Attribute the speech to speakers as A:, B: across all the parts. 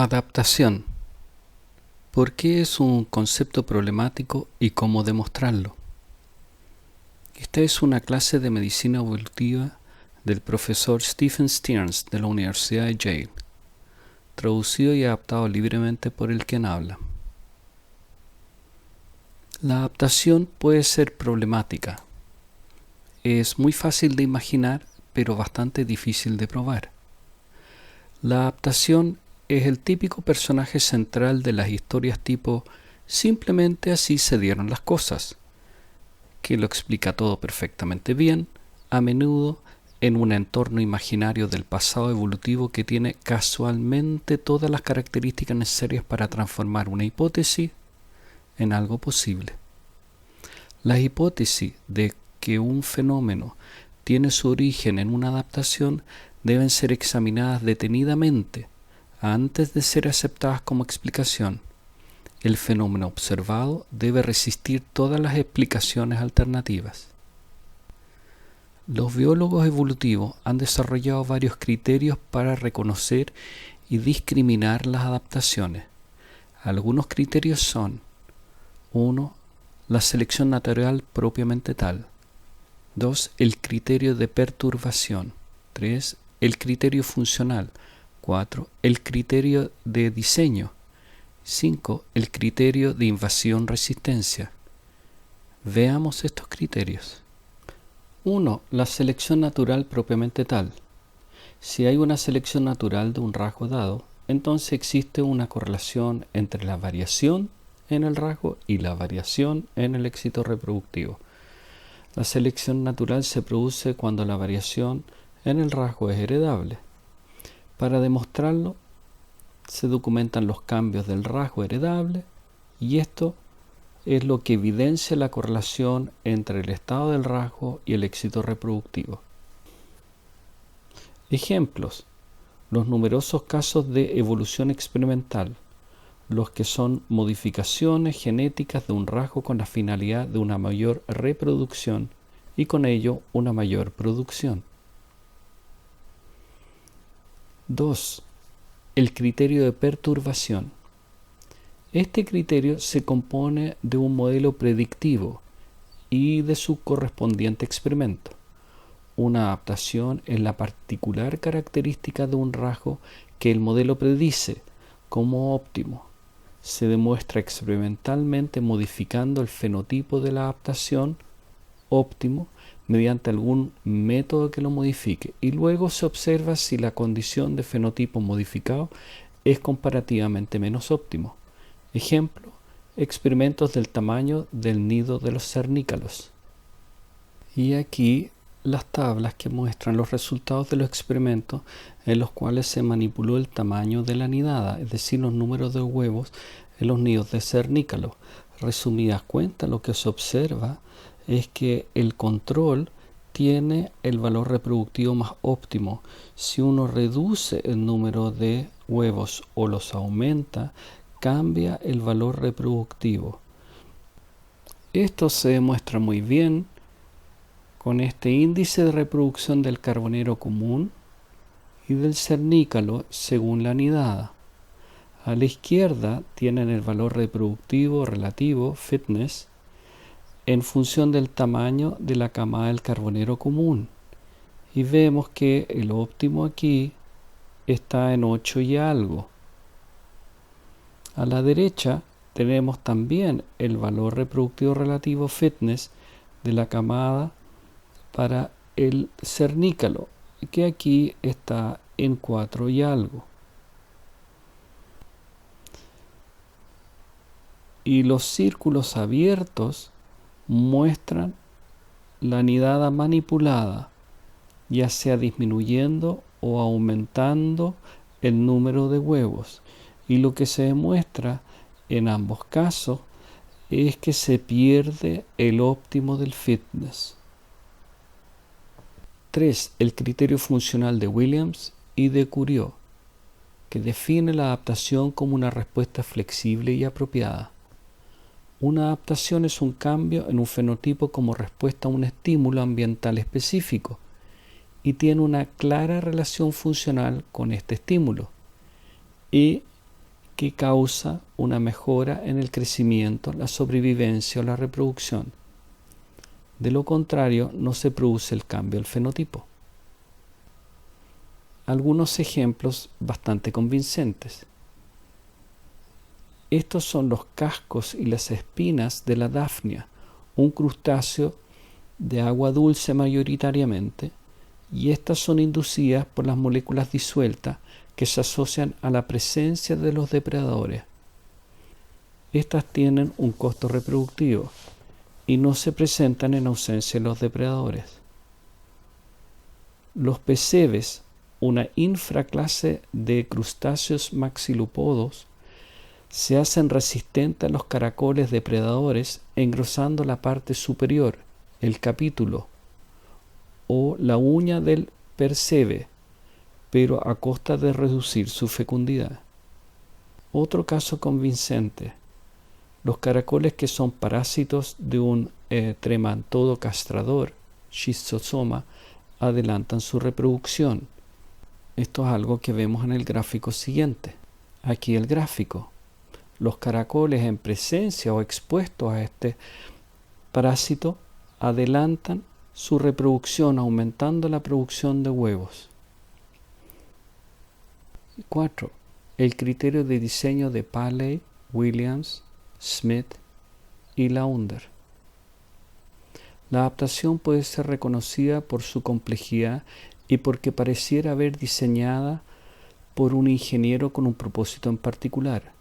A: Adaptación. ¿Por qué es un concepto problemático y cómo demostrarlo? Esta es una clase de medicina evolutiva del profesor Stephen Stearns de la Universidad de Yale, traducido y adaptado libremente por el quien habla. La adaptación puede ser problemática. Es muy fácil de imaginar, pero bastante difícil de probar. La adaptación es el típico personaje central de las historias tipo "simplemente así se dieron las cosas", que lo explica todo perfectamente bien, a menudo en un entorno imaginario del pasado evolutivo que tiene casualmente todas las características necesarias para transformar una hipótesis en algo posible. Las hipótesis de que un fenómeno tiene su origen en una adaptación deben ser examinadas detenidamente antes de ser aceptadas como explicación. El fenómeno observado debe resistir todas las explicaciones alternativas. Los biólogos evolutivos han desarrollado varios criterios para reconocer y discriminar las adaptaciones. Algunos criterios son: 1. La selección natural propiamente tal. 2. El criterio de perturbación. 3. El criterio funcional. 4. El criterio de diseño. 5. El criterio de invasión-resistencia. Veamos estos criterios. 1. La selección natural propiamente tal. Si hay una selección natural de un rasgo dado, entonces existe una correlación entre la variación en el rasgo y la variación en el éxito reproductivo. La selección natural se produce cuando la variación en el rasgo es heredable. Para demostrarlo, se documentan los cambios del rasgo heredable y esto es lo que evidencia la correlación entre el estado del rasgo y el éxito reproductivo. Ejemplos: los numerosos casos de evolución experimental, los que son modificaciones genéticas de un rasgo con la finalidad de una mayor reproducción y con ello una mayor producción. 2. El criterio de perturbación. Este criterio se compone de un modelo predictivo y de su correspondiente experimento. Una adaptación es la particular característica de un rasgo que el modelo predice como óptimo. Se demuestra experimentalmente modificando el fenotipo de la adaptación óptimo mediante algún método que lo modifique, y luego se observa si la condición de fenotipo modificado es comparativamente menos óptimo. Ejemplo: experimentos del tamaño del nido de los cernícalos. Y aquí las tablas que muestran los resultados de los experimentos en los cuales se manipuló el tamaño de la nidada, es decir, los números de huevos en los nidos de cernícalos. Resumidas cuentas, lo que se observa es que el control tiene el valor reproductivo más óptimo. Si uno reduce el número de huevos o los aumenta, cambia el valor reproductivo. Esto se demuestra muy bien con este índice de reproducción del carbonero común y del cernícalo según la nidada. A la izquierda tienen el valor reproductivo relativo, fitness, en función del tamaño de la camada del carbonero común. Y vemos que el óptimo aquí está en 8 y algo. A la derecha tenemos también el valor reproductivo relativo, fitness, de la camada para el cernícalo, que aquí está en 4 y algo. Y los círculos abiertos muestran la nidada manipulada, ya sea disminuyendo o aumentando el número de huevos. Y lo que se demuestra en ambos casos es que se pierde el óptimo del fitness. 3. El criterio funcional de Williams y de Curie, que define la adaptación como una respuesta flexible y apropiada. Una adaptación es un cambio en un fenotipo como respuesta a un estímulo ambiental específico y tiene una clara relación funcional con este estímulo. Y que causa una mejora en el crecimiento, la sobrevivencia o la reproducción. De lo contrario, no se produce el cambio del fenotipo. Algunos ejemplos bastante convincentes. Estos son los cascos y las espinas de la Daphnia, un crustáceo de agua dulce mayoritariamente, y estas son inducidas por las moléculas disueltas que se asocian a la presencia de los depredadores. Estas tienen un costo reproductivo y no se presentan en ausencia de los depredadores. Los peceves, una infraclase de crustáceos maxilópodos, se hacen resistentes a los caracoles depredadores engrosando la parte superior, el capítulo, o la uña del percebe, pero a costa de reducir su fecundidad. Otro caso convincente: los caracoles que son parásitos de un tremantodo castrador, schistosoma, adelantan su reproducción. Esto es algo que vemos en el gráfico siguiente. Aquí el gráfico. Los caracoles en presencia o expuestos a este parásito adelantan su reproducción, aumentando la producción de huevos. 4. El criterio de diseño de Paley, Williams, Smith y Launder. La adaptación puede ser reconocida por su complejidad y porque pareciera haber diseñada por un ingeniero con un propósito en particular.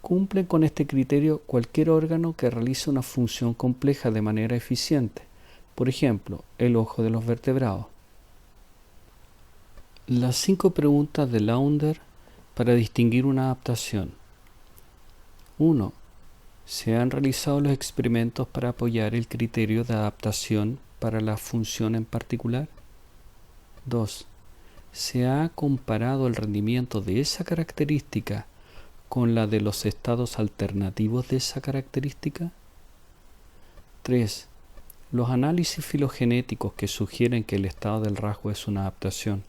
A: Cumple con este criterio cualquier órgano que realice una función compleja de manera eficiente, por ejemplo, el ojo de los vertebrados. Las 5 preguntas de Launder para distinguir una adaptación. 1. ¿Se han realizado los experimentos para apoyar el criterio de adaptación para la función en particular? 2. ¿Se ha comparado el rendimiento de esa característica con la de los estados alternativos de esa característica? 3. Los análisis filogenéticos que sugieren que el estado del rasgo es una adaptación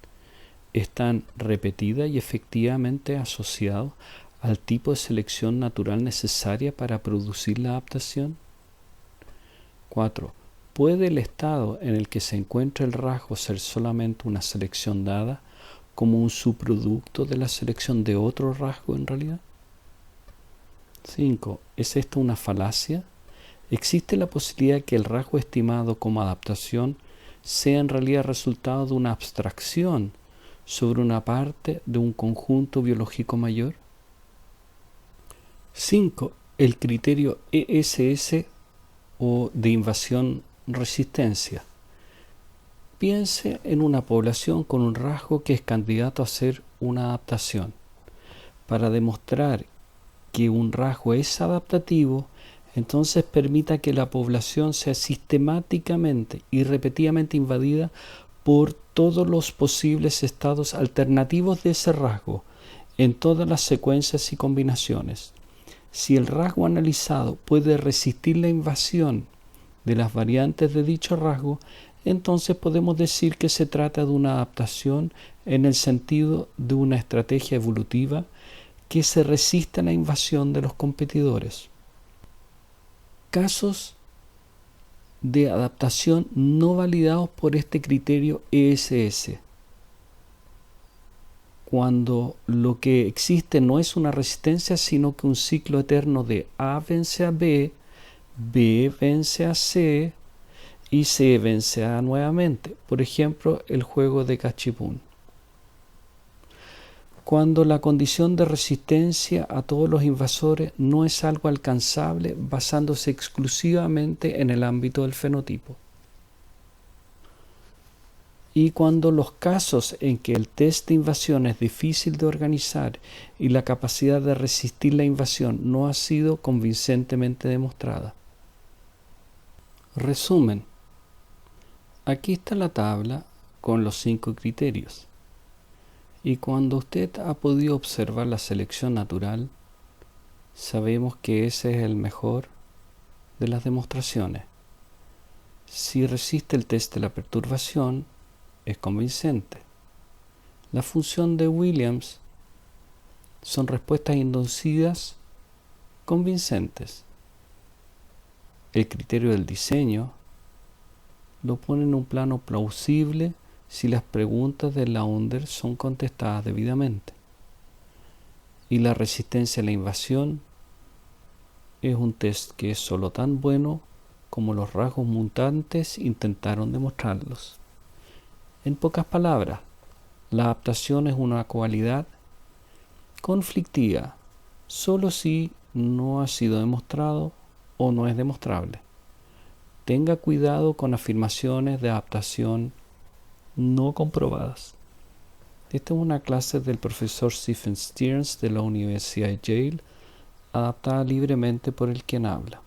A: están repetida y efectivamente asociados al tipo de selección natural necesaria para producir la adaptación. 4. ¿Puede el estado en el que se encuentra el rasgo ser solamente una selección dada como un subproducto de la selección de otro rasgo en realidad? 5. ¿Es esto una falacia? ¿Existe la posibilidad que el rasgo estimado como adaptación sea en realidad resultado de una abstracción sobre una parte de un conjunto biológico mayor? 5. El criterio ESS o de invasión-resistencia. Piense en una población con un rasgo que es candidato a ser una adaptación. Para demostrar que un rasgo es adaptativo, entonces permita que la población sea sistemáticamente y repetidamente invadida por todos los posibles estados alternativos de ese rasgo, en todas las secuencias y combinaciones. Si el rasgo analizado puede resistir la invasión de las variantes de dicho rasgo, entonces podemos decir que se trata de una adaptación en el sentido de una estrategia evolutiva que se resiste a la invasión de los competidores. Casos de adaptación no validados por este criterio ESS. Cuando lo que existe no es una resistencia, sino que un ciclo eterno de A vence a B, B vence a C y C vence a nuevamente. Por ejemplo, el juego de cachipún. Cuando la condición de resistencia a todos los invasores no es algo alcanzable basándose exclusivamente en el ámbito del fenotipo. Y cuando los casos en que el test de invasión es difícil de organizar y la capacidad de resistir la invasión no ha sido convincentemente demostrada. Resumen. Aquí está la tabla con los 5 criterios. Y cuando usted ha podido observar la selección natural, sabemos que ese es el mejor de las demostraciones. Si resiste el test de la perturbación, es convincente. La función de Williams son respuestas inducidas convincentes. El criterio del diseño lo pone en un plano plausible si las preguntas de Launder son contestadas debidamente. Y la resistencia a la invasión es un test que es solo tan bueno como los rasgos mutantes intentaron demostrarlos. En pocas palabras, la adaptación es una cualidad conflictiva, solo si no ha sido demostrado o no es demostrable. Tenga cuidado con afirmaciones de adaptación no comprobadas. Esta es una clase del profesor Stephen Stearns de la Universidad de Yale, adaptada libremente por el quien habla.